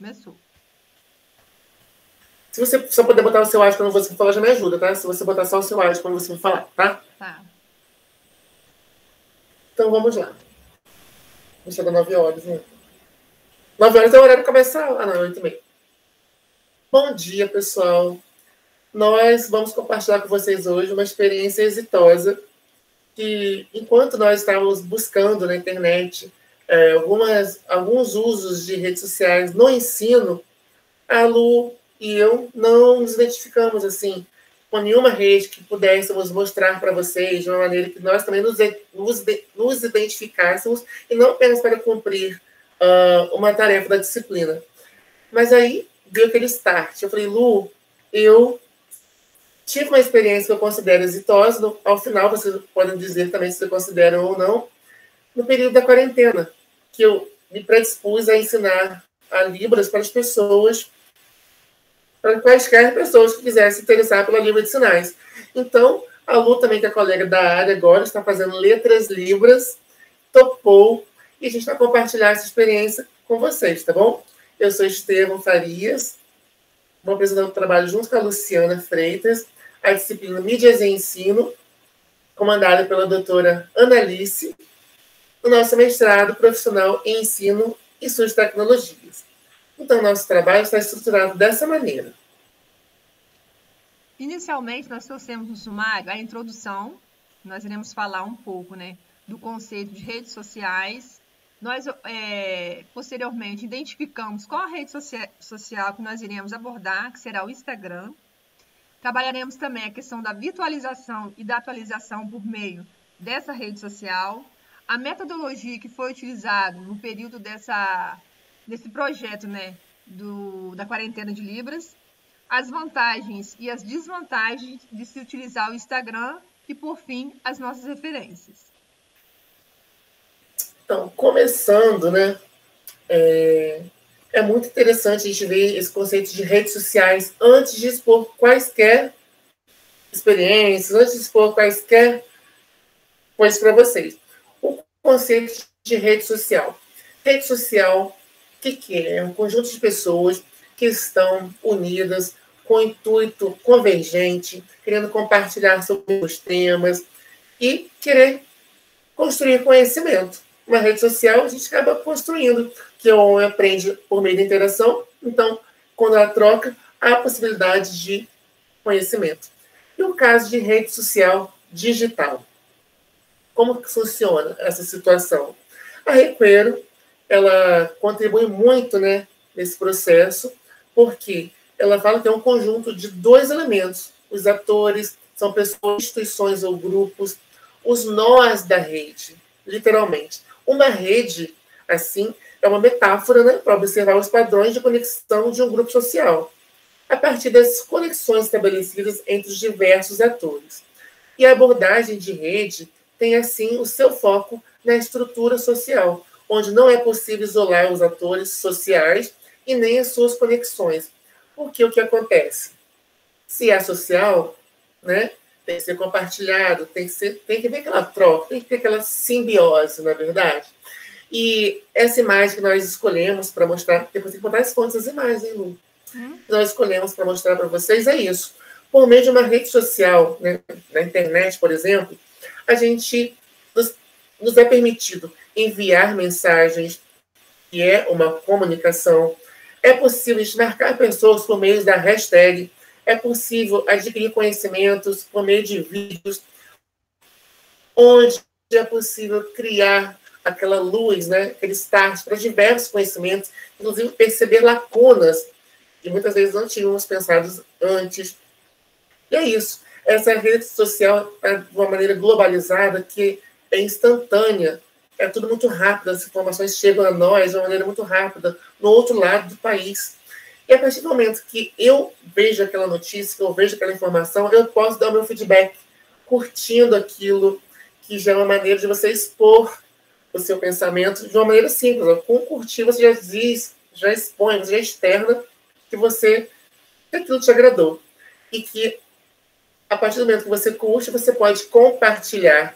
Começou. Se você só puder botar o seu áudio quando você for falar, já me ajuda, tá? Se você botar só o seu áudio quando você for falar, tá? Tá. Então vamos lá. Chega 9 horas, né? 9 horas é o horário que começa a aula. Ah, não, 8h30. Bom dia, pessoal. Nós vamos compartilhar com vocês hoje uma experiência exitosa que, enquanto nós estávamos buscando na internet alguns usos de redes sociais no ensino, a Lu e eu não nos identificamos assim com nenhuma rede que pudéssemos mostrar para vocês de uma maneira que nós também nos identificássemos e não apenas para cumprir uma tarefa da disciplina. Mas aí deu aquele start. Eu falei, Lu, eu tive uma experiência que eu considero exitosa. Ao final, vocês podem dizer também se vocês consideram ou não, no período da quarentena, que eu me predispus a ensinar a Libras para as pessoas, para quaisquer pessoas que quisessem se interessar pela língua de sinais. Então, a Lu também, que é colega da área agora, está fazendo letras Libras, topou, e a gente vai compartilhar essa experiência com vocês, tá bom? Eu sou Estevão Farias, vou apresentar o trabalho junto com a Luciana Freitas, a disciplina Mídias e Ensino, comandada pela doutora Analice, o nosso mestrado profissional em ensino e suas tecnologias. Então, nosso trabalho está estruturado dessa maneira. Inicialmente, nós trouxemos no sumário a introdução. Nós iremos falar um pouco, do conceito de redes sociais. Nós, posteriormente, identificamos qual a rede social que nós iremos abordar, que será o Instagram. Trabalharemos também a questão da virtualização e da atualização por meio dessa rede social. A metodologia que foi utilizada no período desse projeto, da quarentena de Libras, as vantagens e as desvantagens de se utilizar o Instagram e, por fim, as nossas referências. Então, começando, é muito interessante a gente ver esse conceito de redes sociais antes de expor quaisquer experiências, antes de expor quaisquer coisas para vocês. O conceito de rede social. Rede social, o que é? É um conjunto de pessoas que estão unidas com intuito convergente, querendo compartilhar sobre os temas e querer construir conhecimento. Uma rede social a gente acaba construindo, que o homem aprende por meio da interação, então, quando ela troca, há a possibilidade de conhecimento. E o caso de rede social digital. Como que funciona essa situação? A Requeiro, ela contribui muito, nesse processo, porque ela fala que é um conjunto de 2 elementos. Os atores são pessoas, instituições ou grupos, os nós da rede, literalmente. Uma rede, assim, é uma metáfora, para observar os padrões de conexão de um grupo social, a partir das conexões estabelecidas entre os diversos atores. E a abordagem de rede tem, assim, o seu foco na estrutura social, onde não é possível isolar os atores sociais e nem as suas conexões. Porque o que acontece? Se é social, tem que ser compartilhado, tem que ver aquela troca, tem que ter aquela simbiose, na verdade. E essa imagem que nós escolhemos para mostrar, depois tem que botar as fontes das imagens, hein, Lu? Que nós escolhemos para mostrar para vocês é isso. Por meio de uma rede social, na internet, por exemplo, a gente nos é permitido enviar mensagens, que é uma comunicação. É possível marcar pessoas por meio da hashtag. É possível adquirir conhecimentos por meio de vídeos, onde é possível criar aquela luz, aquele start para diversos conhecimentos, inclusive perceber lacunas que muitas vezes não tínhamos pensado antes. E é isso. Essa rede social é de uma maneira globalizada, que é instantânea. É tudo muito rápido, as informações chegam a nós de uma maneira muito rápida, no outro lado do país. E a partir do momento que eu vejo aquela notícia, que eu vejo aquela informação, eu posso dar o meu feedback, curtindo aquilo, que já é uma maneira de você expor o seu pensamento de uma maneira simples. Com curtir, você já diz, já expõe, você já externa que aquilo te agradou. E que, a partir do momento que você curte, você pode compartilhar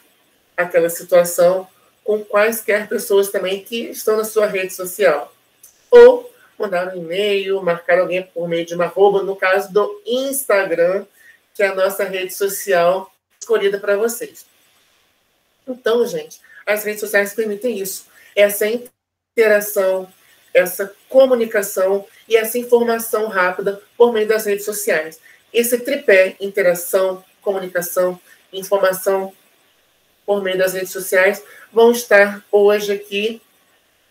aquela situação com quaisquer pessoas também que estão na sua rede social. Ou mandar um e-mail, marcar alguém por meio de uma arroba, no caso do Instagram, que é a nossa rede social escolhida para vocês. Então, gente, as redes sociais permitem isso. Essa interação, essa comunicação e essa informação rápida por meio das redes sociais. Esse tripé, interação, comunicação, informação por meio das redes sociais, vão estar hoje aqui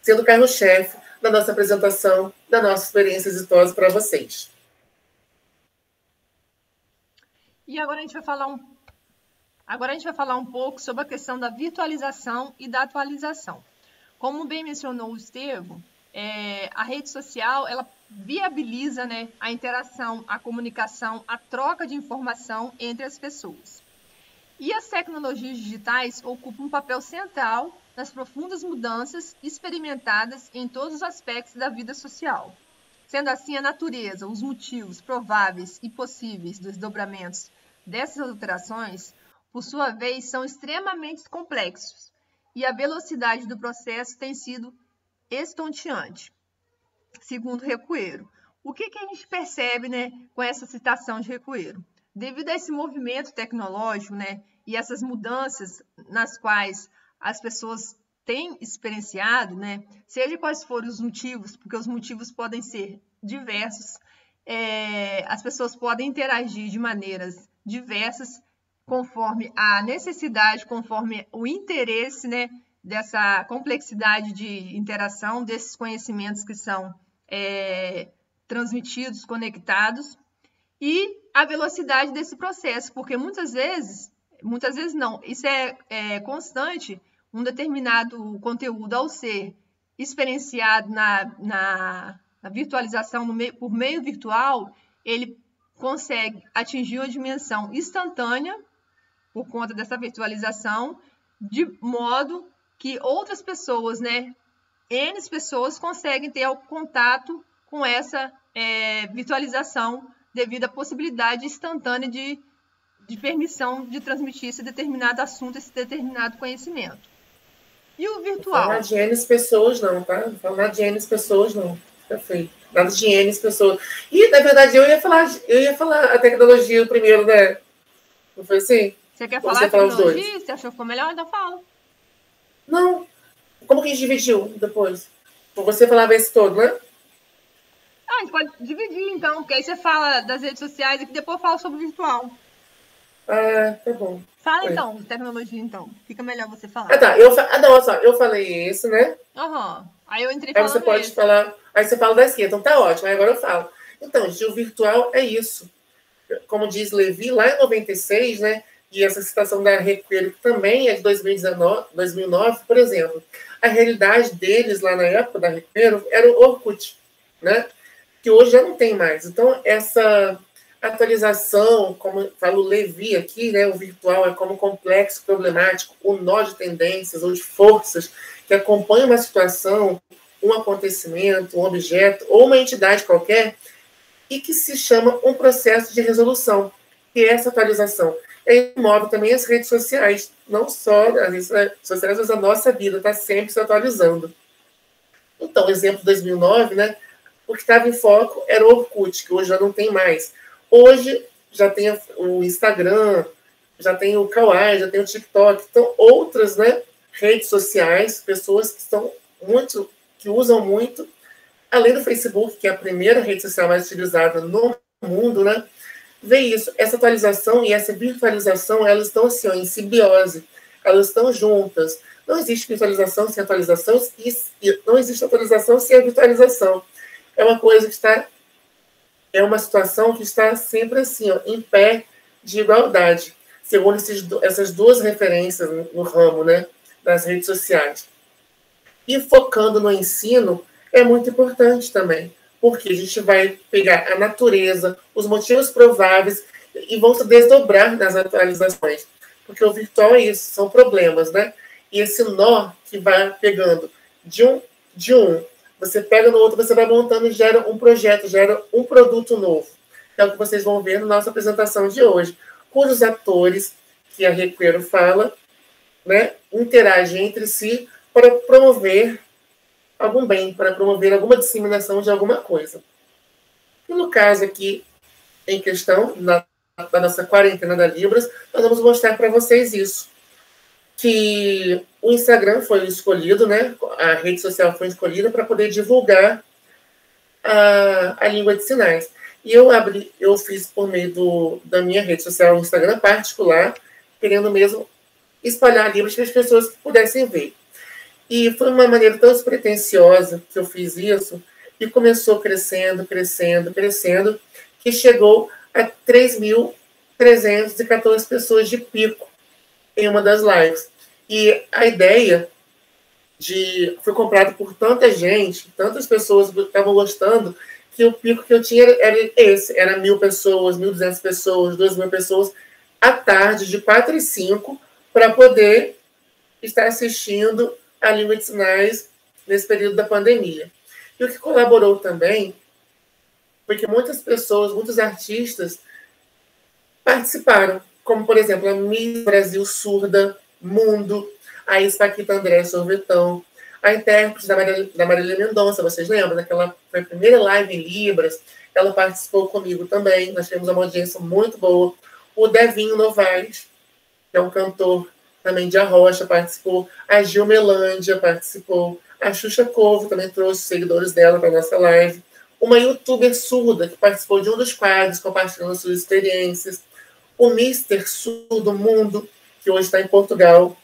sendo carro-chefe da nossa apresentação, da nossa experiência exitosa para vocês. E agora a gente vai falar um pouco sobre a questão da virtualização e da atualização. Como bem mencionou o Estevão, a rede social ela viabiliza, né, a interação, a comunicação, a troca de informação entre as pessoas. E as tecnologias digitais ocupam um papel central nas profundas mudanças experimentadas em todos os aspectos da vida social. Sendo assim, a natureza, os motivos prováveis e possíveis dos desdobramentos dessas alterações, por sua vez, são extremamente complexos e a velocidade do processo tem sido estonteante, segundo Recoeiro. O que a gente percebe, né, com essa citação de Recoeiro? Devido a esse movimento tecnológico, né, e essas mudanças nas quais as pessoas têm experienciado, né, seja quais forem os motivos, porque os motivos podem ser diversos, as pessoas podem interagir de maneiras diversas, conforme a necessidade, conforme o interesse, né, dessa complexidade de interação, desses conhecimentos que são transmitidos, conectados, e a velocidade desse processo, porque muitas vezes não, isso é constante, um determinado conteúdo ao ser experienciado na virtualização por meio virtual, ele consegue atingir uma dimensão instantânea por conta dessa virtualização, de modo que outras pessoas, né, N pessoas conseguem ter contato com essa virtualização devido à possibilidade instantânea de permissão de transmitir esse determinado assunto, esse determinado conhecimento. E o virtual? Não fala de N pessoas não, tá? Não fala nada de N pessoas não. Perfeito. Nada de N pessoas. E, na verdade, eu ia falar a tecnologia primeiro, né? Não foi assim? Você quer falar de tecnologia? Você achou que ficou melhor? Então fala. Não. Como que a gente dividiu depois? Você falava esse todo, né? A gente pode dividir, então, porque aí você fala das redes sociais e depois fala sobre o virtual. Ah, tá bom. Fala então, de tecnologia, então. Fica melhor você falar. Ah, tá. Eu falei esse, né? Aham. Aí eu entrei falando. Aí você pode falar. Aí você fala da esquerda. Então tá ótimo. Aí agora eu falo. Então, gente, o virtual é isso. Como diz Levi, lá em 96, né? E essa citação da Recoeiro, que também é de 2009, por exemplo. A realidade deles lá na época da Recoeiro era o Orkut, né? Que hoje já não tem mais. Então, essa atualização, como fala o Levi aqui, né, o virtual é como complexo, problemático, um nó de tendências ou de forças que acompanham uma situação, um acontecimento, um objeto ou uma entidade qualquer e que se chama um processo de resolução, que é essa atualização. E move também as redes sociais, não só as redes sociais, mas a nossa vida está sempre se atualizando. Então, exemplo de 2009, né, o que estava em foco era o Orkut, que hoje já não tem mais. Hoje já tem o Instagram, já tem o Kawaii, já tem o TikTok. Então, outras, né, redes sociais, pessoas que usam muito, além do Facebook, que é a primeira rede social mais utilizada no mundo, né, vê isso. Essa atualização e essa virtualização, elas estão assim, ó, em simbiose. Elas estão juntas. Não existe virtualização sem atualização e não existe atualização sem a virtualização. É uma coisa que está... É uma situação que está sempre assim, ó, em pé de igualdade, segundo essas duas referências no ramo, né, das redes sociais. E focando no ensino é muito importante também, porque a gente vai pegar a natureza, os motivos prováveis e vão se desdobrar nas atualizações. Porque o virtual é isso, são problemas, né? E esse nó que vai pegando de um, você pega no outro, você vai montando e gera um projeto, gera um produto novo. É o que vocês vão ver na nossa apresentação de hoje. Cujos atores, que a Recoeiro fala, né, interagem entre si para promover algum bem, para promover alguma disseminação de alguma coisa. E no caso aqui, em questão, da nossa quarentena da Libras, nós vamos mostrar para vocês isso. Que o Instagram foi escolhido, né? A rede social foi escolhida para poder divulgar a língua de sinais. E eu fiz por meio da minha rede social, o Instagram particular, querendo mesmo espalhar Libras para as pessoas que pudessem ver. E foi uma maneira tão despretensiosa que eu fiz isso, e começou crescendo, crescendo, crescendo, que chegou a 3.314 pessoas de pico em uma das lives. E a ideia foi comprada por tanta gente, tantas pessoas que estavam gostando, que o pico que eu tinha era esse, era 1.000 pessoas, 1.200 pessoas, 2.000 pessoas, à tarde, de 4 e 5, para poder estar assistindo a língua de sinais nesse período da pandemia. E o que colaborou também foi que muitas pessoas, muitos artistas participaram, como, por exemplo, a Miss Brasil Surda Mundo, a Paquita André Sorvetão, a intérprete da Marília Mendonça, vocês lembram? Daquela foi a primeira live em Libras, ela participou comigo também, nós tivemos uma audiência muito boa. O Devinho Novaes, que é um cantor também de Arrocha, participou. A Gil Melândia participou. A Xuxa Covo também trouxe seguidores dela para a nossa live. Uma youtuber surda que participou de um dos quadros, compartilhando suas experiências. O Mister Surdo Mundo, que hoje está em Portugal.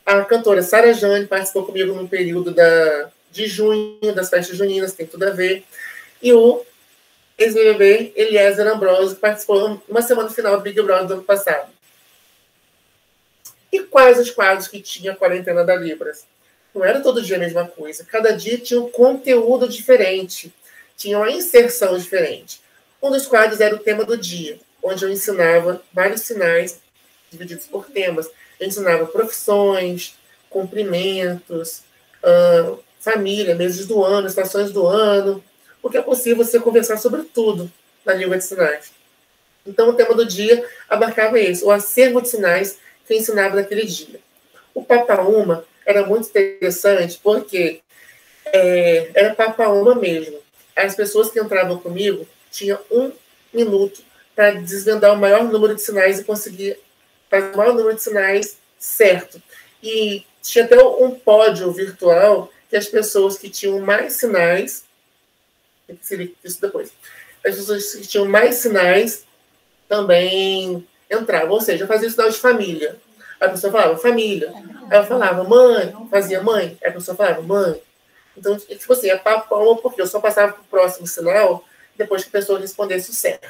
A cantora Sara Jane participou comigo no período de junho, das festas juninas, tem tudo a ver. E o ex-BBB Eliezer Ambrosio, que participou uma semana final do Big Brother do ano passado. E quais os quadros que tinha a quarentena da Libras? Não era todo dia a mesma coisa. Cada dia tinha um conteúdo diferente. Tinha uma inserção diferente. Um dos quadros era o tema do dia, onde eu ensinava vários sinais divididos por temas. Eu ensinava profissões, cumprimentos, família, meses do ano, estações do ano, porque é possível você conversar sobre tudo na língua de sinais. Então, o tema do dia abarcava esse, o acervo de sinais que eu ensinava naquele dia. O Papaúma era muito interessante porque era Papaúma mesmo. As pessoas que entravam comigo tinham 1 minuto para desvendar o maior número de sinais e conseguir fazer o maior número de sinais certo. E tinha até um pódio virtual que as pessoas que tinham mais sinais, isso depois, as pessoas que tinham mais sinais também entravam. Ou seja, eu fazia o sinal de família. A pessoa falava família. Aí eu falava mãe, fazia mãe. Aí a pessoa falava mãe. Então, tipo assim, é papão, porque eu só passava para o próximo sinal depois que a pessoa respondesse o certo.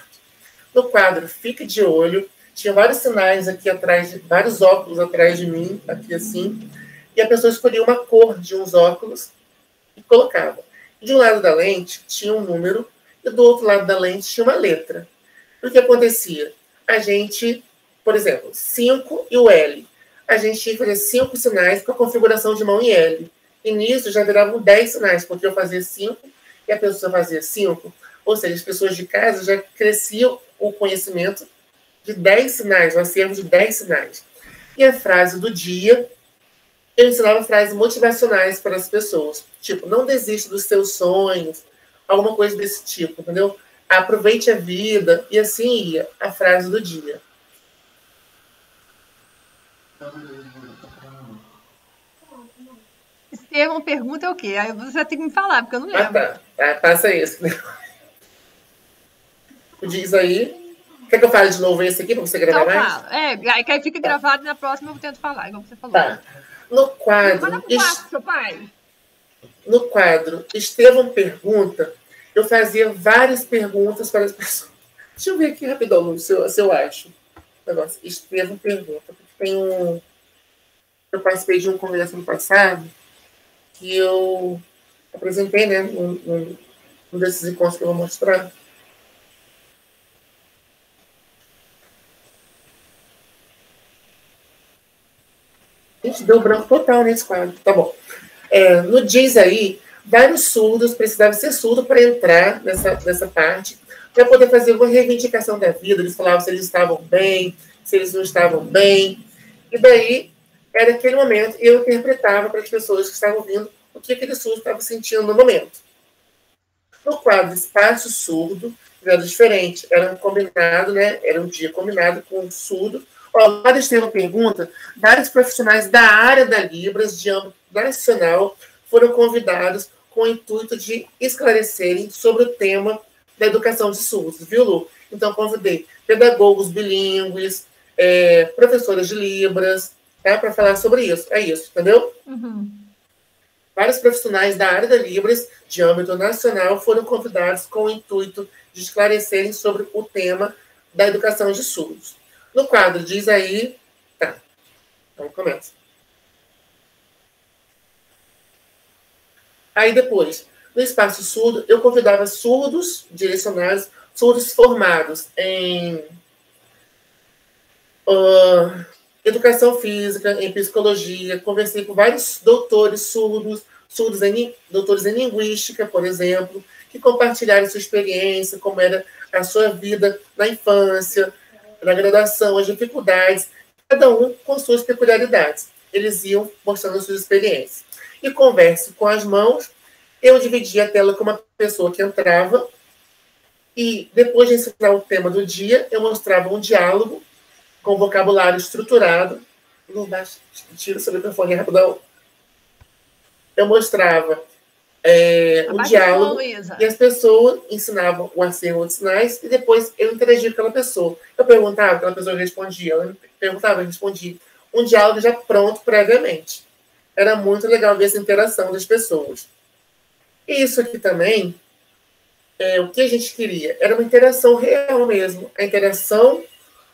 No quadro Fique de Olho, tinha vários sinais aqui atrás, vários óculos atrás de mim, aqui assim, e a pessoa escolhia uma cor de uns óculos e colocava. De um lado da lente tinha um número e do outro lado da lente tinha uma letra. O que acontecia? A gente, por exemplo, 5 e o L. A gente tinha que fazer 5 sinais com a configuração de mão em L. E nisso já viravam 10 sinais, porque eu fazia 5 e a pessoa fazia 5. Ou seja, as pessoas de casa já cresciam o conhecimento de 10 sinais, o acervo de 10 sinais. E a frase do dia, eu ensinava frases motivacionais para as pessoas. Tipo, não desista dos seus sonhos, alguma coisa desse tipo, entendeu? Aproveite a vida, e assim ia a frase do dia. Estevão pergunta o quê? Aí você tem que me falar, porque eu não lembro. Tá, passa isso. Diz aí. Quer que eu fale de novo esse aqui para você gravar então, mais? Aí que aí fica gravado e na próxima eu tento falar, igual você falou. Tá. No quadro. Seu pai. No quadro Estevão Pergunta, eu fazia várias perguntas para as pessoas. Deixa eu ver aqui rapidão, se eu acho. Negócio. Estevão Pergunta. Porque tem um. Eu participei de um congresso no passado que eu apresentei, né? Um desses encontros que eu vou mostrar. Gente, deu branco total nesse quadro. Tá bom. No Diz Aí, vários surdos precisavam ser surdo para entrar nessa parte, para poder fazer uma reivindicação da vida. Eles falavam se eles estavam bem, se eles não estavam bem. E daí, era aquele momento, eu interpretava para as pessoas que estavam ouvindo o que aquele surdo estava sentindo no momento. No quadro Espaço Surdo, era diferente, era um combinado, né? Era um dia combinado com o surdo. Ó, vários têm uma pergunta, vários profissionais da área da Libras, de âmbito nacional, foram convidados com o intuito de esclarecerem sobre o tema da educação de surdos, viu, Lu? Então, convidei pedagogos bilíngues, professores de Libras, tá? Para falar sobre isso. É isso, entendeu? Uhum. Vários profissionais da área da Libras, de âmbito nacional, foram convidados com o intuito de esclarecerem sobre o tema da educação de surdos. No quadro diz aí... Tá, então começa. Aí depois, no Espaço Surdo, eu convidava surdos direcionados, surdos formados em educação física, em psicologia, conversei com vários doutores surdos, doutores em linguística, por exemplo, que compartilharam sua experiência, como era a sua vida na infância, na graduação, as dificuldades, cada um com suas peculiaridades. Eles iam mostrando suas experiências. E converso com as mãos, eu dividia a tela com uma pessoa que entrava, e depois de ensinar o tema do dia, eu mostrava um diálogo com vocabulário estruturado. Não dá, tira o seu microfone rapidão. Eu mostrava o diálogo e as pessoas ensinavam o acervo de sinais e depois eu interagia com aquela pessoa. Eu perguntava, aquela pessoa respondia. Eu perguntava, respondia. Um diálogo já pronto previamente. Era muito legal ver essa interação das pessoas. E isso aqui também, o que a gente queria? Era uma interação real mesmo. A interação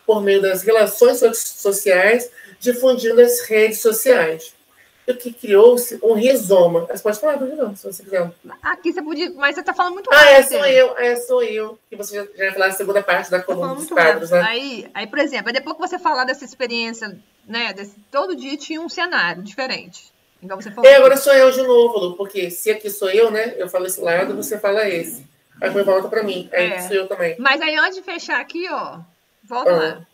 por meio das relações sociais, difundindo as redes sociais. O que criou-se um rizoma. Você pode falar, não, se você quiser. Aqui você podia, mas você está falando muito rápido. Sou eu. Que você já vai falar a segunda parte da coluna dos quadros, né? Aí, por exemplo, depois que você falar dessa experiência, né, todo dia tinha um cenário diferente. Então você falou. Agora sou eu de novo, Lu, porque se aqui sou eu, né? Eu falo esse lado, você fala esse. Aí depois volta para mim. Aí sou eu também. Mas aí antes de fechar aqui, ó, volta lá.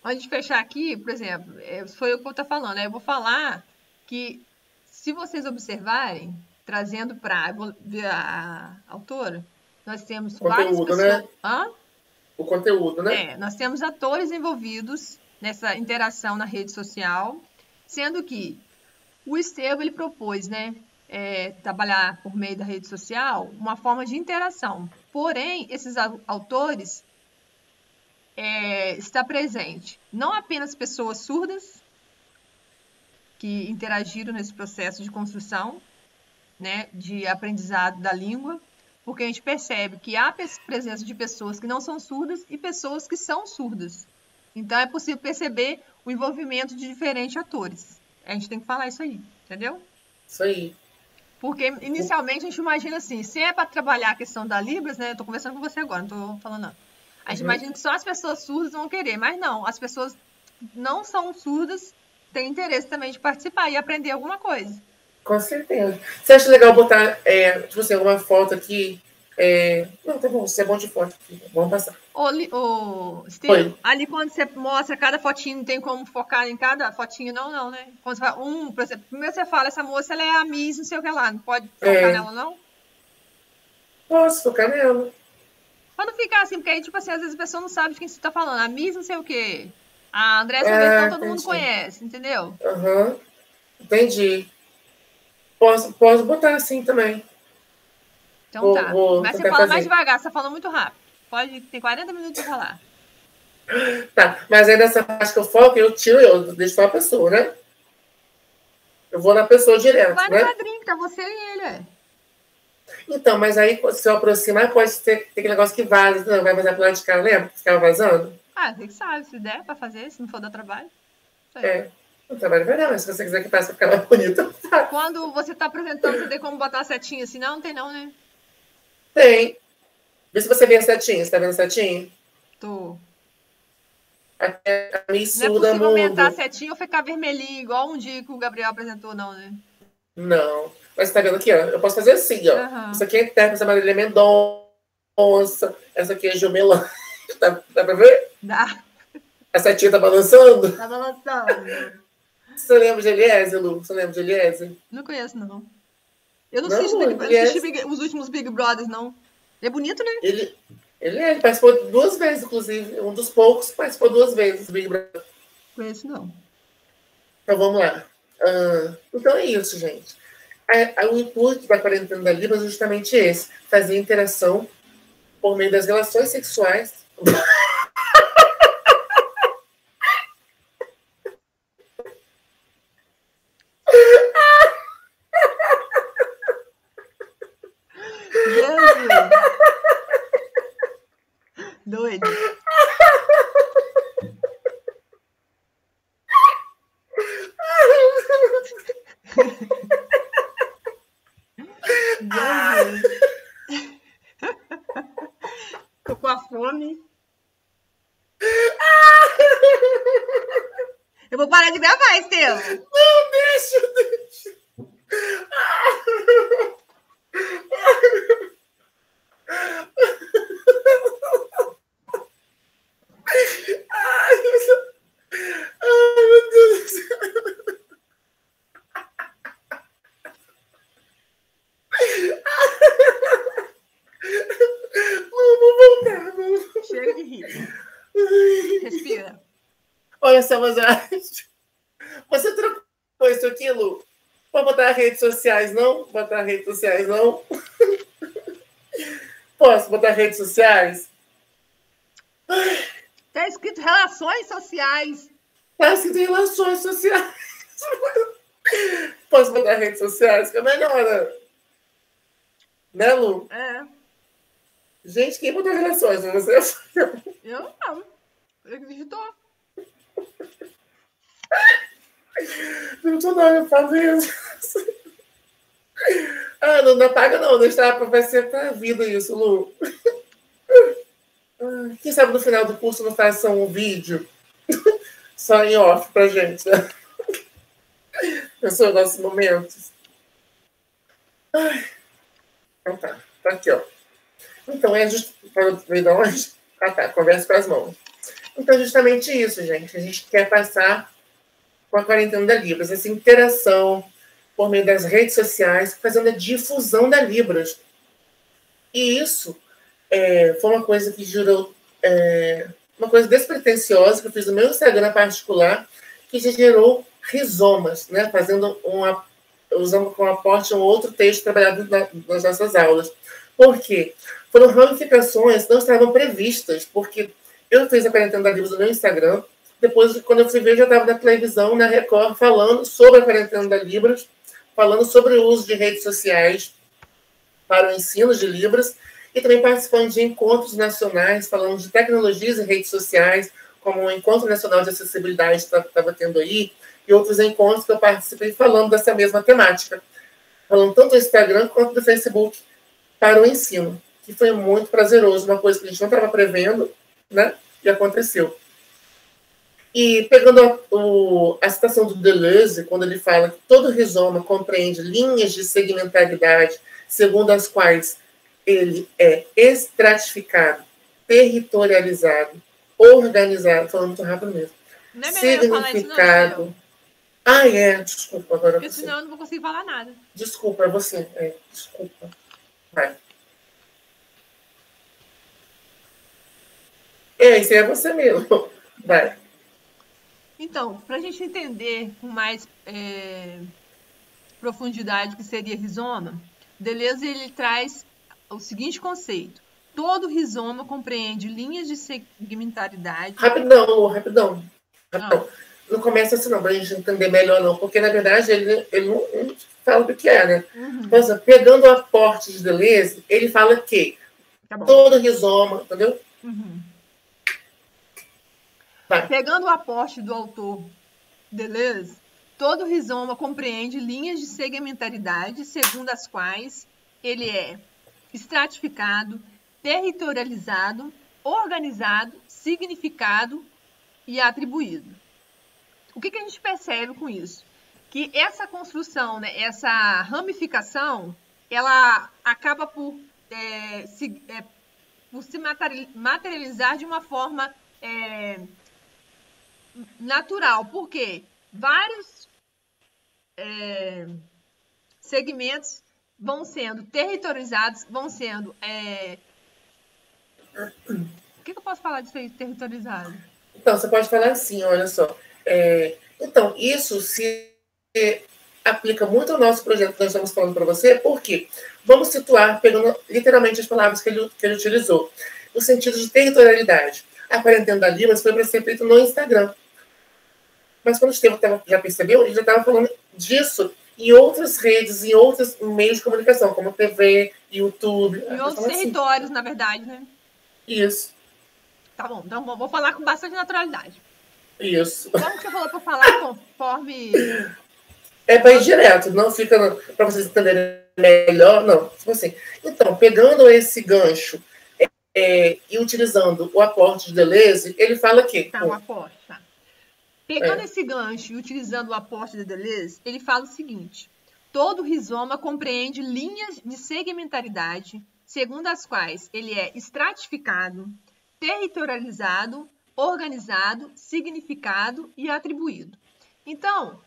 Antes de fechar aqui, por exemplo, foi o que eu estou falando, né? Eu vou falar que, se vocês observarem, trazendo para a autora, nós temos várias pessoas... Né? O conteúdo, né? Nós temos atores envolvidos nessa interação na rede social, sendo que o Estevão, ele propôs, né? Trabalhar por meio da rede social uma forma de interação. Porém, esses autores... está presente não apenas pessoas surdas que interagiram nesse processo de construção, né, de aprendizado da língua, porque a gente percebe que há presença de pessoas que não são surdas e pessoas que são surdas. Então é possível perceber o envolvimento de diferentes atores. A gente tem que falar isso aí, entendeu? Isso aí. Porque inicialmente a gente imagina assim, se é para trabalhar a questão da Libras, né, eu tô conversando com você agora, não tô falando não. A gente imagina que só as pessoas surdas vão querer, mas não, as pessoas não são surdas, têm interesse também de participar e aprender alguma coisa. Com certeza. Você acha legal botar, tipo assim, alguma foto aqui? Não, tá bom, você é bom de foto aqui, vamos passar. Steve, ali quando você mostra cada fotinho, não tem como focar em cada fotinho, não, né? Quando você fala, por exemplo, primeiro você fala, essa moça, ela é a Miss, não sei o que lá, não pode focar nela, não? Posso focar nela. Quando ficar assim, porque aí, tipo assim, às vezes a pessoa não sabe de quem você tá falando. A Miss não sei o quê. A Andressa Conversão todo mundo conhece, entendeu? Entendi. Posso botar assim também. Então tá. Mas você fala mais devagar, você tá falando muito rápido. Tem 40 minutos pra falar. Tá, mas aí nessa parte que eu foco, eu deixo só a pessoa, né? Eu vou na pessoa direto, vai no padrinho, tá você e ele, Então, mas aí, se eu aproximar, pode ter aquele negócio que vaza. Não, vai vazar pro lado de cá, lembra? Que ficava vazando? Você que sabe. Se der pra fazer, se não for dar trabalho. O trabalho vai dar, mas se você quiser que passe pra ficar mais bonito, tá. Quando você tá apresentando, você tem como botar a setinha assim? Não tem não, né? Tem. Vê se você vê a setinha. Você tá vendo a setinha? Tô. A Miss Não é possível aumentar a setinha ou ficar vermelhinho, igual um dia que o Gabriel apresentou, não, né? Não. Mas você tá vendo aqui, ó? Eu posso fazer assim, ó. Isso aqui é interno, essa Marília Mendonça. Essa aqui é Jumelã. Dá pra ver? Dá. A setinha tá balançando? Tá balançando. Você lembra de Eliezer, Lu? Você lembra de Eliezer? Não conheço, não. Eu não Não, assisto, Eliezer. os últimos Big Brothers, não. Ele é bonito, né? Ele participou 2 vezes, inclusive. Um dos poucos que participou 2 vezes do Big Brother. Conheço, não. Então vamos lá. Então é isso, gente. O intuito da quarentena da Libras é justamente esse: fazer interação por meio das relações sexuais. Jesus! Doido. Jesus! Tô com a fome. Eu vou parar de gravar, Estevam. Não, deixa. Ai, meu Deus do céu. Vamos voltar. Chega de rir. Respira. Olha só, mas você trocou isso aqui, Lu? Pode botar redes sociais, não? Botar redes sociais, não? Posso botar redes sociais? Tá escrito relações sociais. Tá escrito relações sociais. Posso botar redes sociais? Que é melhor, né, Lu? É. Gente, quem botou relações? Você? Eu não. Ele digitou. Não tô não, eu faço isso. Não apaga não, vai ser pra vida isso, Lu. Quem sabe no final do curso não façam um vídeo só em off pra gente, né? Pensou nossos momentos? Então tá aqui, ó. Então é just... conversa com as mãos. Então é justamente isso, gente. A gente quer passar com a quarentena da Libras, essa interação por meio das redes sociais, fazendo a difusão da Libras. E isso foi uma coisa que gerou uma coisa despretensiosa que eu fiz no meu Instagram particular, que já gerou risomas, né? Usando como aporte um outro texto trabalhado nas nossas aulas. Por quê? Foram ramificações que não estavam previstas, porque eu fiz a quarentena da Libras no meu Instagram, depois, quando eu fui ver, já estava na televisão, na Record, falando sobre a quarentena da Libras, falando sobre o uso de redes sociais para o ensino de Libras, e também participando de encontros nacionais, falando de tecnologias e redes sociais, como o Encontro Nacional de Acessibilidade que estava tendo aí, e outros encontros que eu participei falando dessa mesma temática, falando tanto do Instagram quanto do Facebook para o ensino, que foi muito prazeroso, uma coisa que a gente não estava prevendo, né? E aconteceu. E pegando a citação do Deleuze, quando ele fala que todo rizoma compreende linhas de segmentaridade, segundo as quais ele é estratificado, territorializado, organizado, falando muito rápido mesmo, Não é melhor eu falar isso, significado. Desculpa, agora porque senão eu não vou conseguir falar nada. Desculpa, é você. Desculpa. Vai. Isso é você mesmo. Vai. Então, para a gente entender com mais profundidade o que seria rizoma, Deleuze ele traz o seguinte conceito: todo rizoma compreende linhas de segmentaridade. Rapidão. Não começa assim não, para a gente entender melhor não, porque na verdade ele não fala do que é, né? Uhum. Então, pegando o aporte de Deleuze, ele fala que todo rizoma, entendeu? Uhum. Pegando o aporte do autor Deleuze, todo rizoma compreende linhas de segmentaridade, segundo as quais ele é estratificado, territorializado, organizado, significado e atribuído. O que a gente percebe com isso? Que essa construção, né, essa ramificação, ela acaba por se materializar de uma forma natural. Por quê? Vários segmentos vão sendo territorializados, vão sendo... O que eu posso falar disso aí, territorializado? Então, você pode falar assim, olha só. Então, isso se aplica muito ao nosso projeto que nós estamos falando para você, porque vamos situar, pegando literalmente as palavras que ele utilizou, no sentido de territorialidade. A quarentena da Libras foi para ser feita no Instagram. Mas quando o Estevam já percebeu, ele já estava falando disso em outras redes, em outros meios de comunicação, como TV, YouTube. Em outros territórios, assim, na verdade, né? Isso. Tá bom, então vou falar com bastante naturalidade. Isso. Como que você falou para falar conforme... É para ir direto, não fica para vocês entenderem melhor, não. Tipo assim, então, pegando esse gancho e utilizando o aporte de Deleuze, ele fala que... Tá, o aporte, tá. Pegando esse gancho e utilizando o aporte de Deleuze, ele fala o seguinte: todo rizoma compreende linhas de segmentaridade, segundo as quais ele é estratificado, territorializado, organizado, significado e atribuído. Então,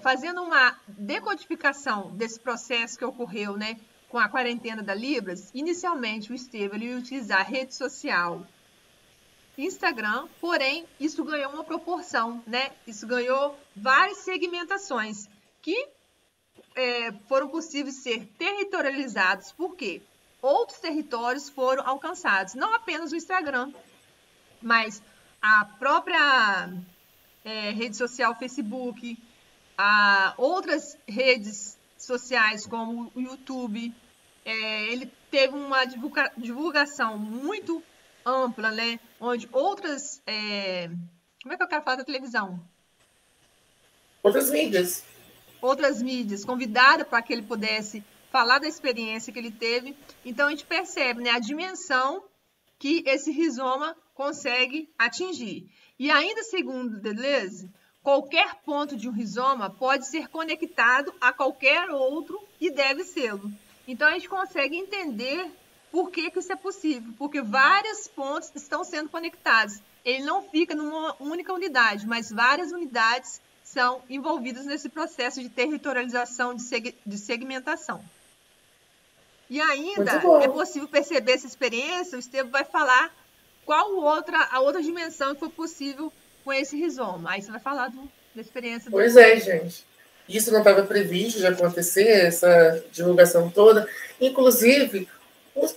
fazendo uma decodificação desse processo que ocorreu, né, com a quarentena da Libras, inicialmente o Estevam ia utilizar a rede social Instagram, porém, isso ganhou uma proporção, né? Isso ganhou várias segmentações que foram possíveis ser territorializados. Por quê? Outros territórios foram alcançados, não apenas o Instagram, mas a própria rede social Facebook, outras redes sociais como o YouTube. Ele teve uma divulgação muito ampla, né? Onde outras... Como é que eu quero falar da televisão? Outras mídias. Outras mídias, convidada para que ele pudesse falar da experiência que ele teve. Então, a gente percebe, né, a dimensão que esse rizoma consegue atingir. E ainda segundo Deleuze, qualquer ponto de um rizoma pode ser conectado a qualquer outro e deve sê-lo. Então, a gente consegue entender por que isso é possível, porque vários pontos estão sendo conectados. Ele não fica numa única unidade, mas várias unidades são envolvidas nesse processo de territorialização, de segmentação. E ainda é possível perceber essa experiência, o Estevam vai falar qual a outra dimensão que foi possível com esse rizoma. Aí você vai falar da experiência. Pois é, gente. Isso não estava previsto de acontecer, essa divulgação toda. Inclusive,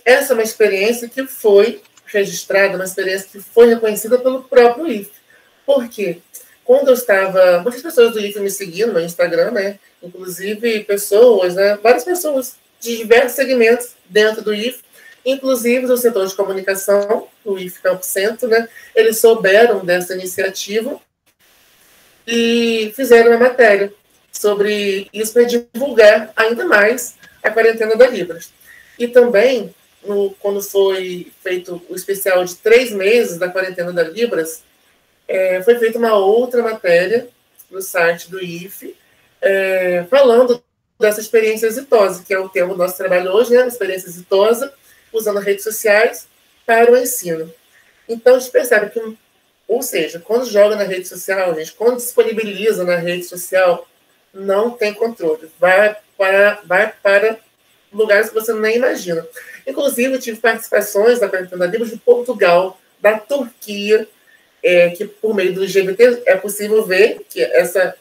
essa é uma experiência que foi registrada, uma experiência que foi reconhecida pelo próprio IFE. Por quê? Quando eu estava... Muitas pessoas do IFE me seguindo no Instagram, né? Inclusive pessoas, né? Várias pessoas de diversos segmentos dentro do IFE, inclusive do setor de comunicação, do IFE Campo Centro, né? Eles souberam dessa iniciativa e fizeram uma matéria sobre isso para divulgar ainda mais a quarentena da Libras. E também, quando foi feito o especial de 3 meses da quarentena da Libras, foi feita uma outra matéria no site do IFE, falando dessa experiência exitosa, que é o tema do nosso trabalho hoje, né? Experiência exitosa, usando redes sociais para o ensino. Então, a gente percebe que, ou seja, quando joga na rede social, gente, quando disponibiliza na rede social, não tem controle. Vai para lugares que você nem imagina. Inclusive, eu tive participações da quarentena da Libras de Portugal, da Turquia, que por meio do LGBT é possível ver que essa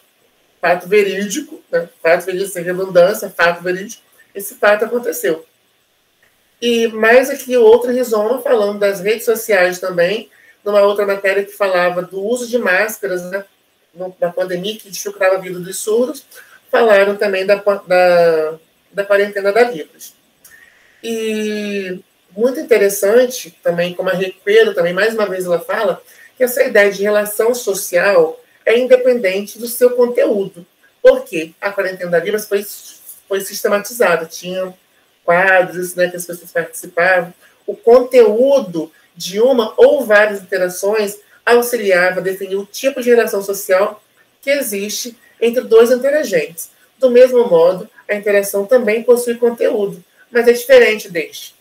fato verídico, né? Fato verídico sem redundância, fato verídico, esse fato aconteceu. E mais aqui outro rizoma falando das redes sociais também, numa outra matéria que falava do uso de máscaras, né, na pandemia, que dificultava a vida dos surdos, falaram também da quarentena da Libras. E muito interessante também, como a Requeiro também, mais uma vez ela fala, que essa ideia de relação social é independente do seu conteúdo. Por quê? A quarentena da Libras foi sistematizada, tinha quadros, né, que as pessoas participavam. O conteúdo de uma ou várias interações auxiliava a definir o tipo de relação social que existe entre dois interagentes. Do mesmo modo, a interação também possui conteúdo, mas é diferente deste.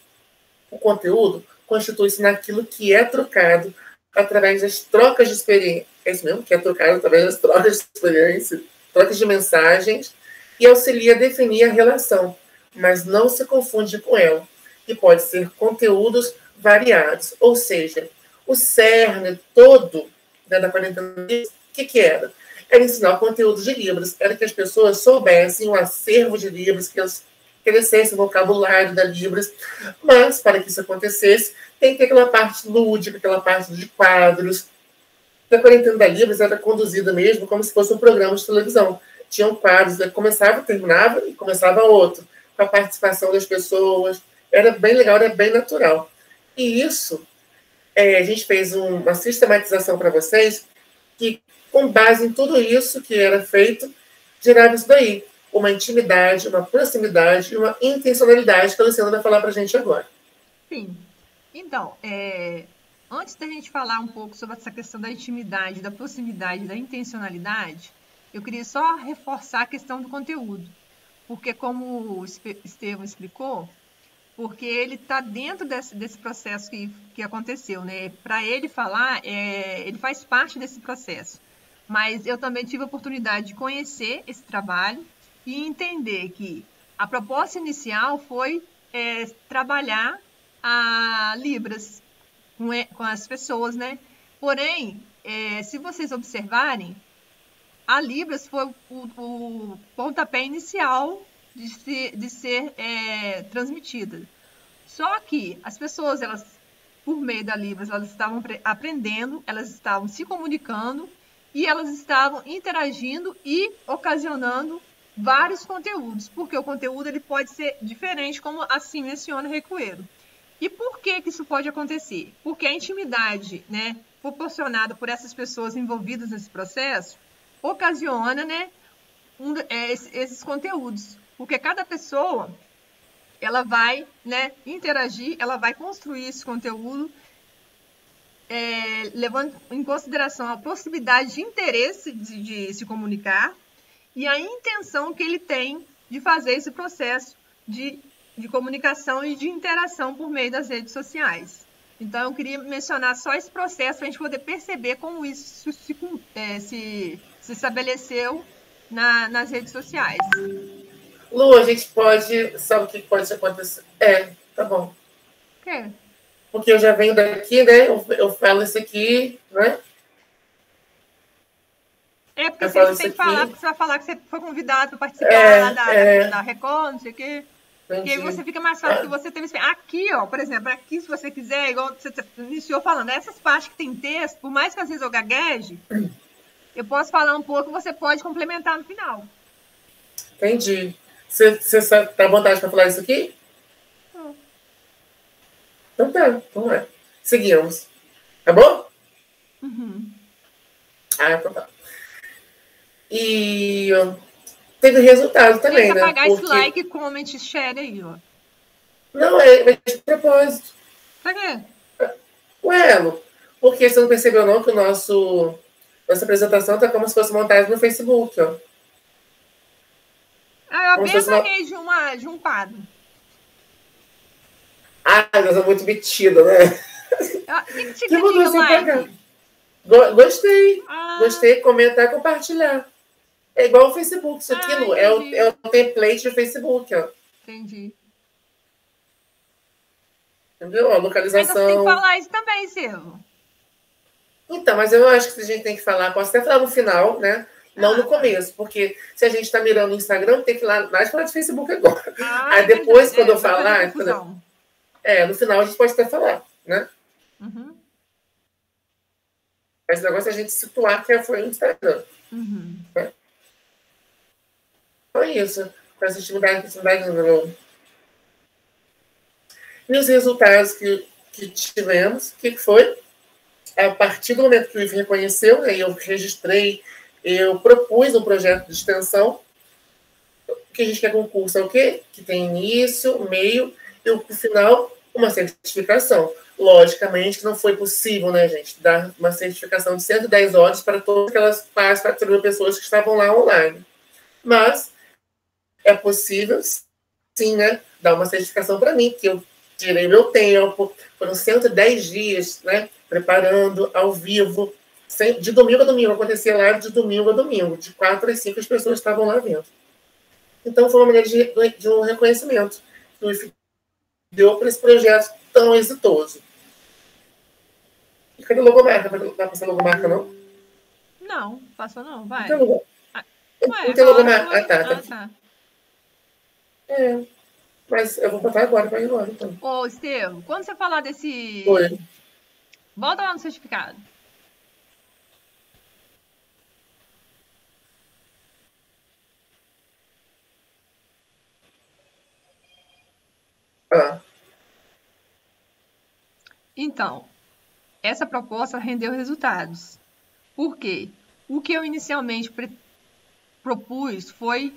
O conteúdo constitui-se naquilo que é trocado através das trocas de experiência. É isso mesmo? Que é trocado através das trocas de experiência. trocas de mensagens e auxilia a definir a relação, mas não se confunde com ela, e pode ser conteúdos variados, ou seja, o cerne todo, né, da quarentena, o que era? Era ensinar o conteúdo de Libras, era que as pessoas soubessem o acervo de Libras, que elas crescessem o vocabulário da Libras, mas para que isso acontecesse, tem que ter aquela parte lúdica, aquela parte de quadros. A quarentena da Libras era conduzida mesmo como se fosse um programa de televisão. Tinham quadros, né? Começava, terminava e começava outro, com a participação das pessoas. Era bem legal, era bem natural. E isso, a gente fez uma sistematização para vocês, que com base em tudo isso que era feito, gerava isso daí. Uma intimidade, uma proximidade e uma intencionalidade que a Luciana vai falar para a gente agora. Sim. Então, antes da gente falar um pouco sobre essa questão da intimidade, da proximidade, da intencionalidade, eu queria só reforçar a questão do conteúdo. Porque, como o Estevão explicou, porque ele está dentro desse processo que aconteceu, né? Para ele falar, ele faz parte desse processo. Mas eu também tive a oportunidade de conhecer esse trabalho e entender que a proposta inicial foi trabalhar a Libras com as pessoas, né? Porém, se vocês observarem, a Libras foi o pontapé inicial de ser transmitida. Só que as pessoas, elas, por meio da Libras, elas estavam aprendendo, elas estavam se comunicando e elas estavam interagindo e ocasionando vários conteúdos, porque o conteúdo ele pode ser diferente, como assim menciona Recoeiro. E por que isso pode acontecer? Porque a intimidade, né, proporcionada por essas pessoas envolvidas nesse processo ocasiona, né, esses conteúdos. Porque cada pessoa, ela vai, né, interagir, ela vai construir esse conteúdo, levando em consideração a possibilidade de interesse de se comunicar e a intenção que ele tem de fazer esse processo de comunicação e de interação por meio das redes sociais. Então, eu queria mencionar só esse processo para a gente poder perceber como isso se estabeleceu nas redes sociais. Lu, a gente pode... Sabe o que pode acontecer? Tá bom. O quê? Porque eu já venho daqui, né? Eu falo isso aqui, né? Porque você tem que falar, porque você vai falar que você foi convidado para participar da Record, não sei o quê. Entendi. E aí você fica mais fácil que você teve... Aqui, ó, por exemplo, aqui, se você quiser, igual você iniciou falando, essas partes que tem texto, por mais que às vezes eu gagueje, eu posso falar um pouco, você pode complementar no final. Entendi. Você tá à vontade para falar isso aqui? Então tá, então vai. Seguimos. Tá bom? Uhum. Então tá. E teve resultado também, tem que né? Apagar esse like, comment, share aí, ó. Não, é de propósito. Pra quê? Ué, Lu, porque você não percebeu não que nossa apresentação tá como se fosse montada no Facebook, ó. Eu apaguei de um quadro. Mas é muito metida, né? Que mudou assim like? Gostei. Gostei, comentar e compartilhar. É igual o Facebook, isso aqui, Lu, é o template do Facebook, ó. Entendi. Entendeu? A localização. Então você tem que falar isso também, Silvio. Então, mas eu acho que a gente tem que falar, posso até falar no final, né? Não no começo, porque se a gente está mirando no Instagram, tem que ir lá mais falar de Facebook agora. Aí depois, quando eu falar... no final a gente pode até falar, né? Uhum. Mas o negócio é a gente situar que foi no Instagram. Uhum. Né? Então é isso. Com essa intimidade. E os resultados que tivemos, o que foi? A partir do momento que o IF reconheceu, né, eu registrei, eu propus um projeto de extensão. O que a gente quer com o curso é o quê? Que tem início, meio e o final, uma certificação. Logicamente, não foi possível, né, gente, dar uma certificação de 110 horas para todas aquelas quase 4 mil pessoas que estavam lá online. Mas é possível, sim, né, dar uma certificação para mim, que eu tirei meu tempo, foram 110 dias, né, preparando ao vivo, De domingo a domingo, acontecia live de domingo a domingo, de 4 às 5 as pessoas estavam lá vendo. Então foi uma maneira de um reconhecimento que o IFE deu para esse projeto tão exitoso. E cadê a logomarca? Não vai passar a logomarca, não? Não, passou não, vai. Então, Ué, não tem logomarca. Ah, tá. tá. Mas eu vou botar agora para ir embora, então. Ô, Estevam, quando você falar desse... Oi. Volta lá no certificado. Então, essa proposta rendeu resultados. Por quê? O que eu inicialmente propus foi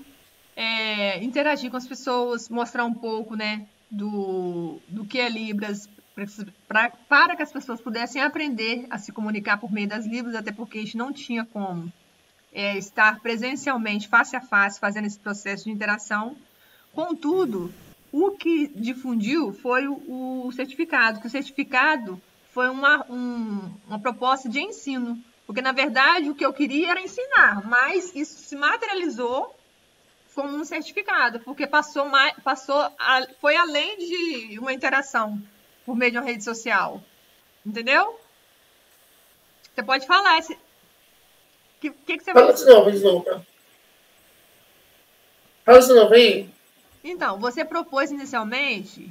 interagir com as pessoas, mostrar um pouco, né, do que é Libras, para que as pessoas pudessem aprender a se comunicar por meio das Libras, até porque a gente não tinha como estar presencialmente, face a face, fazendo esse processo de interação. Contudo, o que difundiu foi o certificado, que o certificado foi uma proposta de ensino. Porque, na verdade, o que eu queria era ensinar, mas isso se materializou como um certificado, porque foi além de uma interação por meio de uma rede social. Entendeu? Você pode falar. O que você Fala de novo. Fala de novo aí. Então, você propôs inicialmente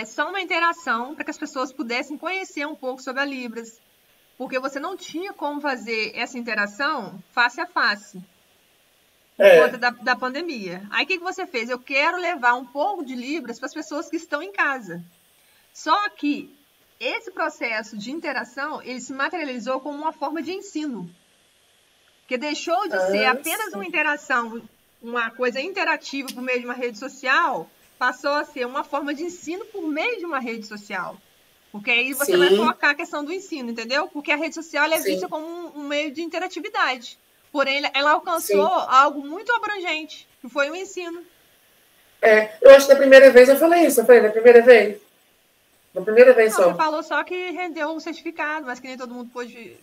só uma interação para que as pessoas pudessem conhecer um pouco sobre a Libras, porque você não tinha como fazer essa interação face a face, por conta da pandemia. Aí, o que você fez? Eu quero levar um pouco de Libras para as pessoas que estão em casa. Só que esse processo de interação, ele se materializou como uma forma de ensino, que deixou de ser apenas uma interação, uma coisa interativa por meio de uma rede social, passou a ser uma forma de ensino por meio de uma rede social. Porque aí você vai colocar a questão do ensino, entendeu? Porque a rede social é vista como um meio de interatividade. Porém, ela alcançou algo muito abrangente, que foi o ensino. Eu acho que da primeira vez eu falei isso, da primeira vez. Da primeira vez não, só. Você falou só que rendeu um certificado, mas que nem todo mundo pôde...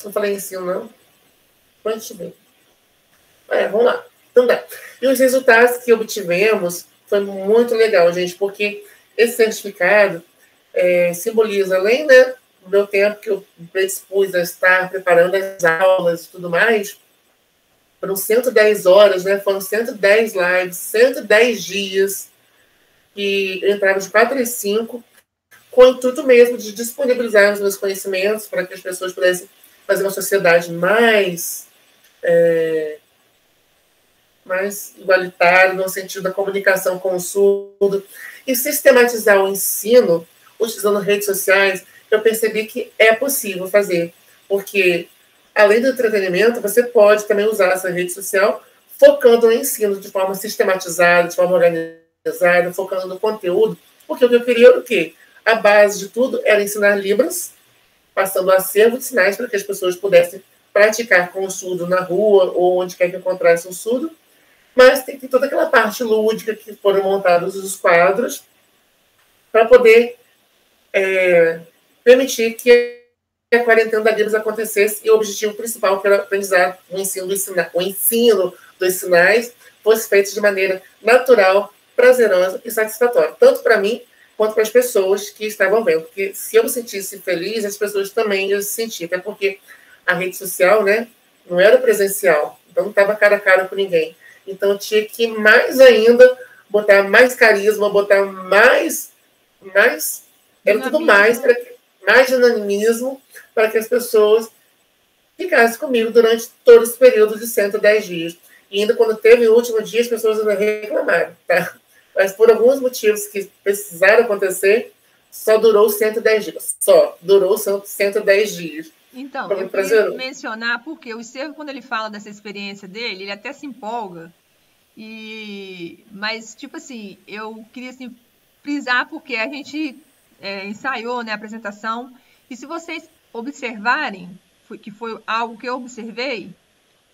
Não falei ensino, não. Pode ver. Vamos lá. Então dá. E os resultados que obtivemos foi muito legal, gente, porque esse certificado simboliza, além, né, do meu tempo que eu predispus a estar preparando as aulas e tudo mais, foram 110 horas, né, foram 110 lives, 110 dias, que eu entrava de 4 às 5, com o intuito mesmo de disponibilizar os meus conhecimentos para que as pessoas pudessem fazer uma sociedade mais igualitária, no sentido da comunicação com o surdo, e sistematizar o ensino utilizando redes sociais. Eu percebi que é possível fazer, porque além do entretenimento, você pode também usar essa rede social focando no ensino de forma sistematizada, de forma organizada, focando no conteúdo, porque o que eu queria era o quê? A base de tudo era ensinar Libras, passando o acervo de sinais para que as pessoas pudessem praticar com o surdo na rua ou onde quer que encontrasse um surdo, mas tem toda aquela parte lúdica que foram montados os quadros para poder permitir que a quarentena da Libras acontecesse e o objetivo principal, que era o aprendizado, o ensino dos sinais, fosse feito de maneira natural, prazerosa e satisfatória, tanto para mim quanto para as pessoas que estavam vendo. Porque se eu me sentisse feliz, as pessoas também iam se sentir, até porque a rede social, né, não era presencial, então não estava cara a cara com ninguém. Então eu tinha que mais ainda botar mais carisma, botar mais era tudo mais dinamismo para que as pessoas ficassem comigo durante todo esse período de 110 dias. E ainda quando teve o último dia, as pessoas ainda reclamaram, tá? Mas por alguns motivos que precisaram acontecer, só durou 110 dias. Só durou 110 dias. Então, eu queria mencionar, porque o Estevam, quando ele fala dessa experiência dele, ele até se empolga. Mas, tipo assim, eu queria assim, frisar, porque a gente ensaiou, né, a apresentação. E se vocês observarem, que foi algo que eu observei,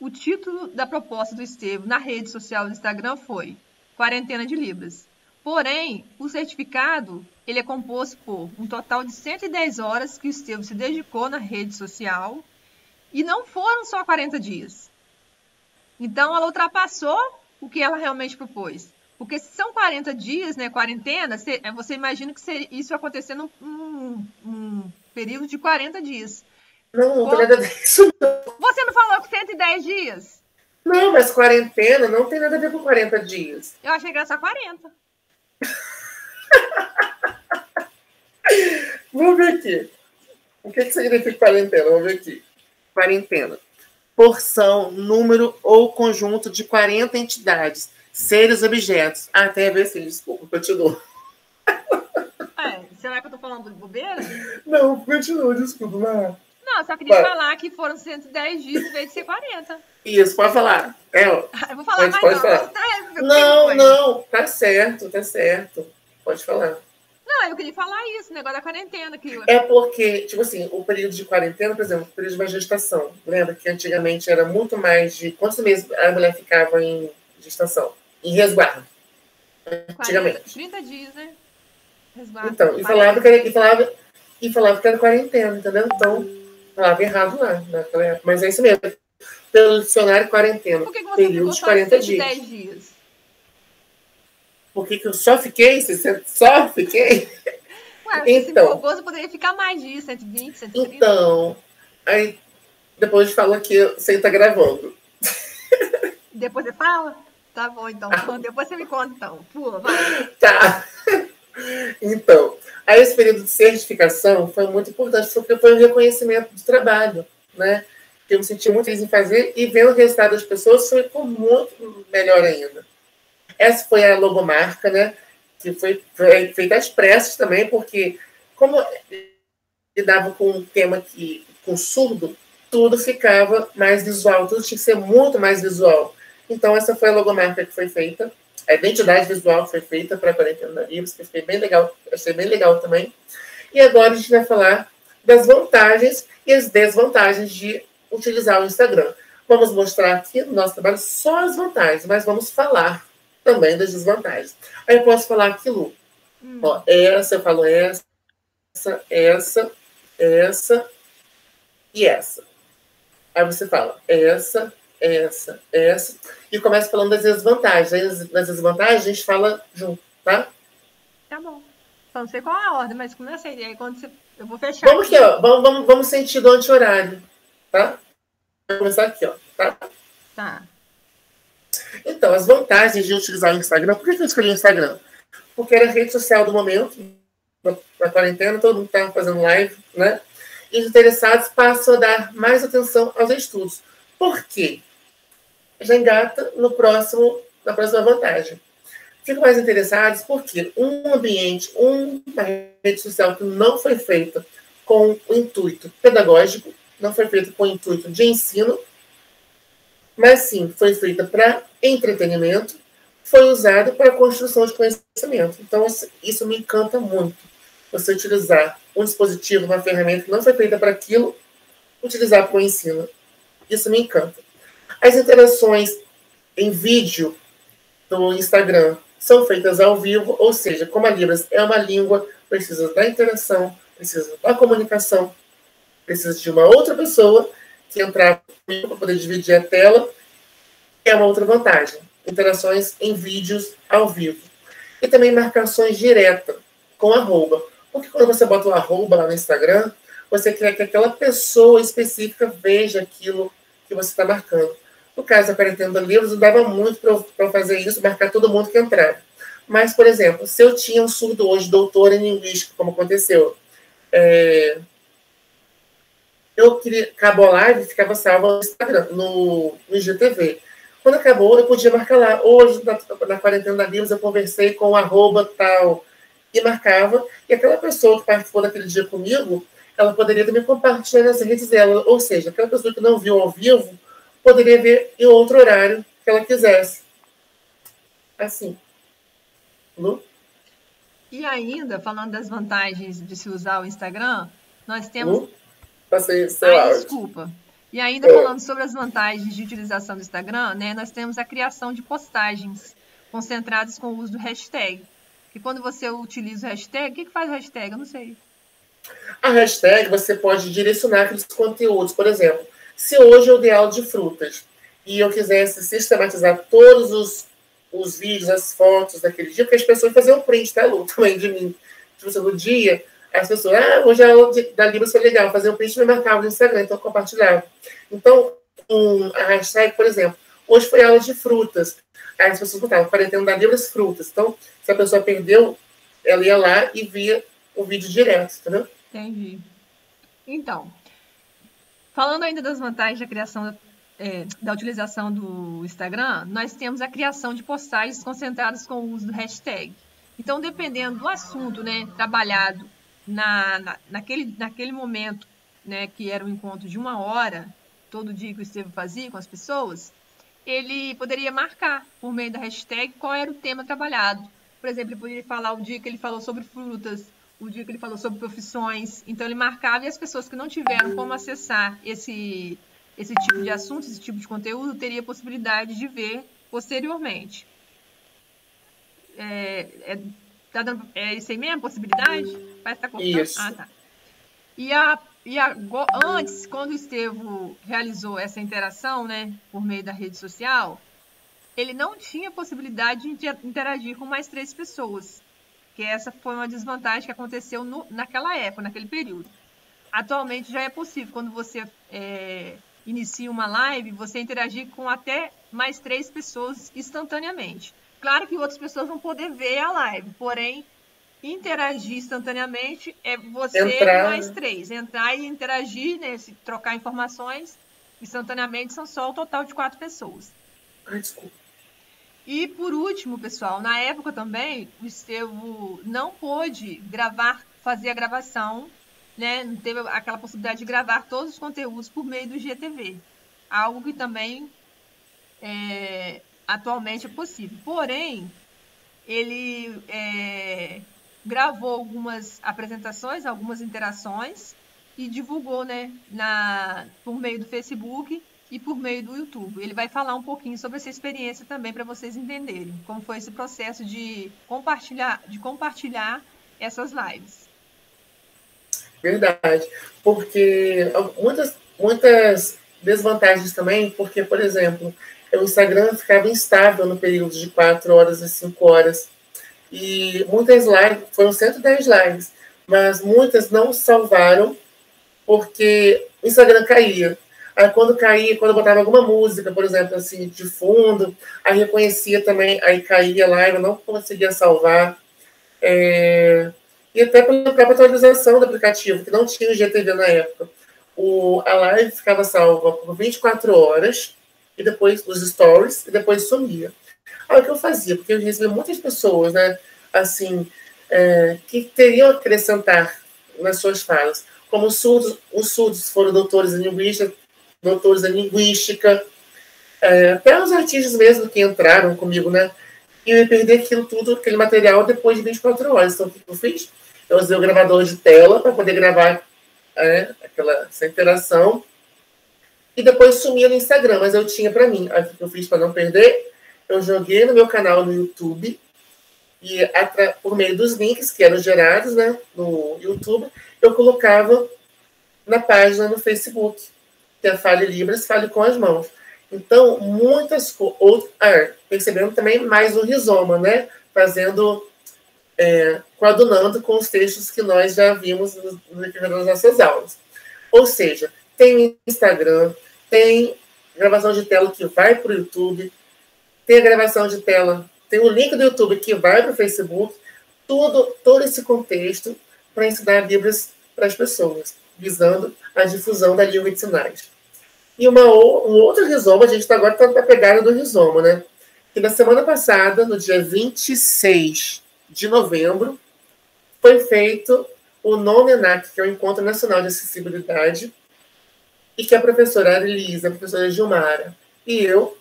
o título da proposta do Estevam na rede social do Instagram foi Quarentena de Libras. Porém, o certificado, ele é composto por um total de 110 horas que o Estevam se dedicou na rede social e não foram só 40 dias. Então, ela ultrapassou o que ela realmente propôs. Porque se são 40 dias, né, quarentena, você imagina que isso acontecer num período de 40 dias. Não tem nada a ver com isso, não. Você não falou que 110 dias? Não, mas quarentena não tem nada a ver com 40 dias. Eu achei que era só 40. Vamos ver aqui. O que significa quarentena? Vamos ver aqui. Quarentena. Porção, número ou conjunto de 40 entidades, seres, objetos. Até ver se, desculpa, continua. Será que eu tô falando de bobeira? Não, continua, desculpa. Não, só queria falar que foram 110 dias em vez de ser 40. Isso, pode falar. Eu vou falar mais pode falar. Não, tá certo. Pode falar. Não, eu queria falar isso, o negócio da quarentena. É porque, tipo assim, o período de quarentena, por exemplo, o período de uma gestação. Lembra que antigamente era muito mais de... Quantos meses a mulher ficava em gestação? Em resguardo. Antigamente. 30 dias, né? Resguardo. Então, e falava que era quarentena, entendeu? Então, falava errado lá, naquela época. Mas é isso mesmo. Pelo dicionário, quarentena. Por que você período de 40 dias. 10 dias? Por que eu só fiquei? Só fiquei? Ué, então, se for gosto, eu poderia ficar mais dias, 120, 130. Então, aí depois fala que você está gravando. Depois você fala? Tá bom, então. Depois você me conta, então. Pula, vai. Tá. Então, aí esse período de certificação foi muito importante, porque foi um reconhecimento do trabalho, né? Que eu me senti muito feliz em fazer e ver o resultado das pessoas ficou muito melhor ainda. Essa foi a logomarca, né? Que foi feita às pressas também, porque como lidava com um tema com surdo, tudo ficava mais visual, tudo tinha que ser muito mais visual. Então, essa foi a logomarca que foi feita. A identidade visual foi feita para a Quarentena da Libras, que foi bem legal, achei bem legal também. E agora a gente vai falar das vantagens e as desvantagens de utilizar o Instagram. Vamos mostrar aqui no nosso trabalho só as vantagens, mas vamos falar também das desvantagens. Aí eu posso falar aqui, Lu. Ó, eu falo essa e essa. Aí você fala essa, e começa falando das desvantagens. Aí das desvantagens a gente fala junto, tá? Tá bom. Só não sei qual é a ordem, mas começa aí. Aí quando eu vou fechar. Vamos aqui, ó. Vamos sentido anti-horário, tá? Vou começar aqui, ó. Tá. Então, as vantagens de utilizar o Instagram. Por que eu escolhi o Instagram? Porque era a rede social do momento, na quarentena, todo mundo estava fazendo live, né? E os interessados passam a dar mais atenção aos estudos. Por quê? Já engata na próxima vantagem. Ficam mais interessados porque um ambiente, uma rede social que não foi feita com o intuito pedagógico, não foi feita com o intuito de ensino, mas sim foi feita para entretenimento, foi usada para a construção de conhecimento. Então, isso me encanta muito. Você utilizar um dispositivo, uma ferramenta que não foi feita para aquilo, utilizar para o ensino. Isso me encanta. As interações em vídeo do Instagram são feitas ao vivo, ou seja, como a Libras é uma língua, precisa da interação, precisa da comunicação, precisa de uma outra pessoa que entrar comigo para poder dividir a tela, é uma outra vantagem. Interações em vídeos ao vivo. E também marcações diretas com arroba. Porque quando você bota o arroba lá no Instagram, você quer que aquela pessoa específica veja aquilo que você está marcando. No caso da Quarentena da Libras, não dava muito para fazer isso, marcar todo mundo que entrava. Mas, por exemplo, se eu tinha um surdo hoje, doutor em linguística, como aconteceu, eu queria, acabou a live, ficava salva no Instagram, no IGTV. Quando acabou, eu podia marcar lá. Hoje, na Quarentena da Libras, eu conversei com o arroba tal, e marcava, e aquela pessoa que participou daquele dia comigo, ela poderia também compartilhar nas redes dela. Ou seja, aquela pessoa que não viu ao vivo, poderia ver em outro horário que ela quisesse. Assim. Lu? E ainda, falando das vantagens de se usar o Instagram, nós temos... Lu? Passei seu áudio. Desculpa. E ainda falando sobre as vantagens de utilização do Instagram, né, nós temos a criação de postagens concentradas com o uso do hashtag. E quando você utiliza o hashtag, o que faz o hashtag? Eu não sei. A hashtag você pode direcionar aqueles conteúdos. Por exemplo, se hoje eu dei aula de frutas e eu quisesse sistematizar todos os vídeos, as fotos daquele dia, porque as pessoas faziam print, tá, Lu, também de mim. Tipo assim, no dia, as pessoas, hoje a aula da Libras foi legal, fazer um print e me marcava no Instagram, então eu compartilhava. Então, a hashtag, por exemplo, hoje foi aula de frutas. Aí as pessoas botavam, quarentena da Libras frutas. Então, se a pessoa perdeu, ela ia lá e via o vídeo direto, entendeu? Entendi. Então, falando ainda das vantagens da criação da utilização do Instagram, nós temos a criação de postagens concentradas com o uso do hashtag. Então, dependendo do assunto, né, trabalhado naquele momento, né, que era um encontro de 1 hora, todo dia que o Estevam fazia com as pessoas, ele poderia marcar, por meio da hashtag, qual era o tema trabalhado. Por exemplo, ele poderia falar o dia que ele falou sobre frutas, o dia que ele falou sobre profissões. Então, ele marcava e as pessoas que não tiveram como acessar esse tipo de assunto, esse tipo de conteúdo, teria a possibilidade de ver posteriormente. É isso aí mesmo? Possibilidade? Parece que tá cortando. Isso. Ah, tá. Antes, quando o Estevam realizou essa interação, né, por meio da rede social, ele não tinha possibilidade de interagir com mais 3 pessoas. Que essa foi uma desvantagem que aconteceu naquela época, naquele período. Atualmente já é possível, quando você inicia uma live, você interagir com até mais 3 pessoas instantaneamente. Claro que outras pessoas vão poder ver a live, porém, interagir instantaneamente é você e mais 3. Entrar e interagir, né, trocar informações instantaneamente, são só o total de 4 pessoas. Desculpa. E, por último, pessoal, na época também, o Estevam não pôde fazer a gravação, né? Não teve aquela possibilidade de gravar todos os conteúdos por meio do IGTV. Algo que também atualmente é possível. Porém, ele gravou algumas apresentações, algumas interações e divulgou, né, por meio do Facebook e por meio do YouTube. Ele vai falar um pouquinho sobre essa experiência também para vocês entenderem como foi esse processo de compartilhar essas lives. Verdade. Porque muitas desvantagens também, porque, por exemplo, o Instagram ficava instável no período de 4 horas a 5 horas. E muitas lives, foram 110 lives, mas muitas não salvaram porque o Instagram caía. Aí quando eu botava alguma música, por exemplo, assim, de fundo, aí reconhecia também, aí caía lá, eu não conseguia salvar. E até pela própria atualização do aplicativo, que não tinha o GTV na época. A live ficava salva por 24 horas, e depois os stories, e depois sumia. Aí o que eu fazia? Porque eu recebia muitas pessoas, né, assim, que teriam a acrescentar nas suas falas. Como os surdos foram doutores em linguística, até os artistas mesmo que entraram comigo, né? E eu ia perder aquilo tudo, aquele material, depois de 24 horas. Então, o que eu fiz? Eu usei o gravador de tela para poder gravar essa interação. E depois sumia no Instagram, mas eu tinha para mim. Aí, o que eu fiz para não perder? Eu joguei no meu canal no YouTube, e por meio dos links que eram gerados, né, no YouTube, eu colocava na página no Facebook, que é Fale Libras, Fale com as Mãos. Então, muitas coisas. Percebendo também mais o rizoma, né? Coadunando com os textos que nós já vimos nas nossas aulas. Ou seja, tem Instagram, tem gravação de tela que vai para o YouTube, tem a gravação de tela, tem o link do YouTube que vai para o Facebook, todo esse contexto para ensinar Libras para as pessoas, visando a difusão da língua de sinais. E um outro rizoma, a gente agora está na pegada do rizoma, né? Que na semana passada, no dia 26 de novembro, foi feito o NONENAC, que é o Encontro Nacional de Acessibilidade, e que a professora Elisa, a professora Gilmara e eu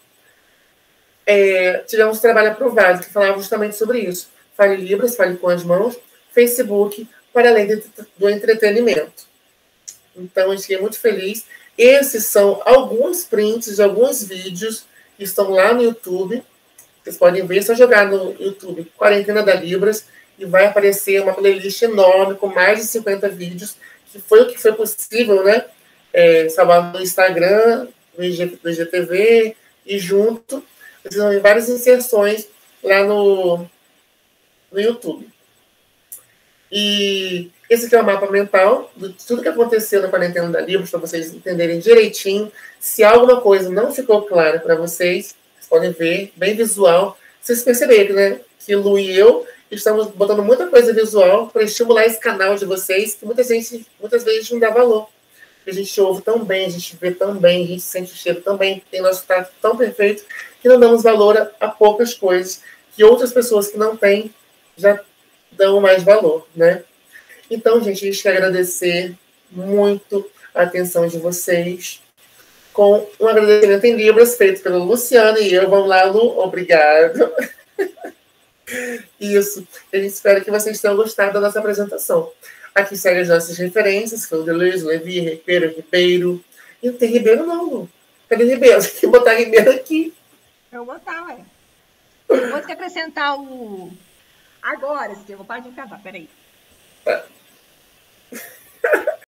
tivemos um trabalho aprovado que falava justamente sobre isso. Fale Libras, Fale com as Mãos, Facebook, para além do entretenimento. Então, eu fiquei muito feliz. Esses são alguns prints de alguns vídeos que estão lá no YouTube. Vocês podem ver, é só jogar no YouTube Quarentena da Libras e vai aparecer uma playlist enorme com mais de 50 vídeos, que foi o que foi possível, né? Salvar no Instagram, no IGTV, e junto, vocês vão ver várias inserções lá no YouTube. E esse aqui é o mapa mental de tudo que aconteceu na quarentena da Libras, para vocês entenderem direitinho. Se alguma coisa não ficou clara para vocês, vocês podem ver, bem visual. Vocês perceberam, né? Que Lu e eu estamos botando muita coisa visual para estimular esse canal de vocês, que muitas vezes não dá valor. A gente ouve tão bem, a gente vê tão bem, a gente sente o cheiro tão bem, tem nosso tato tão perfeito, que não damos valor a poucas coisas que outras pessoas que não têm já dão mais valor, né? Então, gente, a gente quer agradecer muito a atenção de vocês, com um agradecimento em Libras feito pelo Luciano e eu. Vamos lá, Lu, obrigado. Isso, a gente espera que vocês tenham gostado da nossa apresentação. Aqui segue as nossas referências, foi o Deleuze, Levi, Ribeiro. E não tem Ribeiro não, Lu. Cadê Ribeiro? Tem que botar Ribeiro aqui. Eu vou botar, ué. Eu vou te acrescentar o... Agora, Estevão, pode acabar, peraí. Tá.